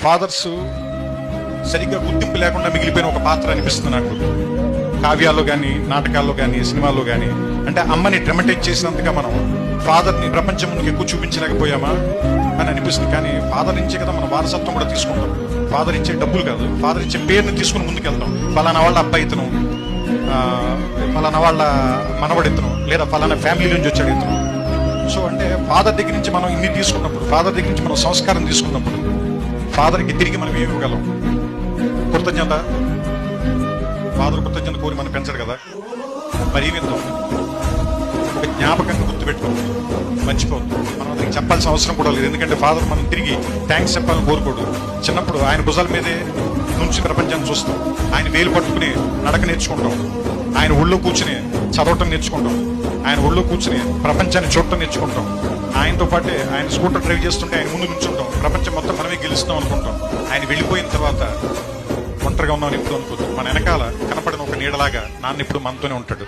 Fathers సరిగ్గా గుర్తింపు లేకుండా మిగిలిపోయిన ఒక పాత్ర అనిపిస్తుంది నాకు. కావ్యాల్లో కానీ, నాటకాల్లో కానీ, సినిమాల్లో కానీ. అంటే అమ్మని డ్రమటైజ్ చేసినంతగా మనం ఫాదర్ని ప్రపంచం ముందుకు ఎక్కువ చూపించలేకపోయామా అని అనిపిస్తుంది. కానీ ఫాదర్ ఇచ్చే కదా మనం వారసత్వం కూడా తీసుకుంటాం. ఫాదర్ ఇచ్చే డబ్బులు కాదు, ఫాదర్ ఇచ్చే పేరుని తీసుకుని ముందుకెళ్తాం. ఫలానా వాళ్ళ అబ్బాయి ఇతను, ఫలానా వాళ్ళ మనవడు ఇతను, లేదా ఫలానా ఫ్యామిలీ నుంచి వచ్చాడు ఇతను. సో అంటే ఫాదర్ దగ్గర నుంచి మనం ఇన్ని తీసుకున్నప్పుడు, ఫాదర్ దగ్గర నుంచి మనం సంస్కారం తీసుకున్నప్పుడు, ఫాదర్కి తిరిగి మనం ఏమి ఇవ్వగలం? కృతజ్ఞత. ఫాదర్ కృతజ్ఞత కోరి మనం పెంచడు కదా, మరి ఏమి ఇద్దాం? ఒక జ్ఞాపకంగా గుర్తుపెట్టుకోండి, మర్చిపోవద్దు. మనం అతనికి చెప్పాల్సిన అవసరం కూడా లేదు. ఎందుకంటే ఫాదర్ మనం తిరిగి థ్యాంక్స్ చెప్పాలని కోరుకోడు. చిన్నప్పుడు ఆయన భుజాల మీదే నుంచి ప్రపంచాన్ని చూస్తాం. ఆయన వేలు పట్టుకుని నడక నేర్చుకుంటాం. ఆయన ఒళ్ళో కూర్చుని చదవటం నేర్చుకుంటాం. ఆయన ఒళ్ళో కూర్చుని ప్రపంచాన్ని చూడటం నేర్చుకుంటాం. ఆయనతో పాటే ఆయన స్కూటర్ డ్రైవ్ చేస్తుంటే ఆయన ముందు నుంచుంటాం. ప్రపంచం మొత్తం మనమే గెలుస్తున్నాం అనుకుంటాం. ఆయన వెళ్ళిపోయిన తర్వాత ఒంటరిగా ఉన్నామని ఎప్పుడు అనుకోద్దు. మన వెనకాల కనపడిన ఒక నీడలాగా నాన్న ఇప్పుడు మనతోనే ఉంటాడు.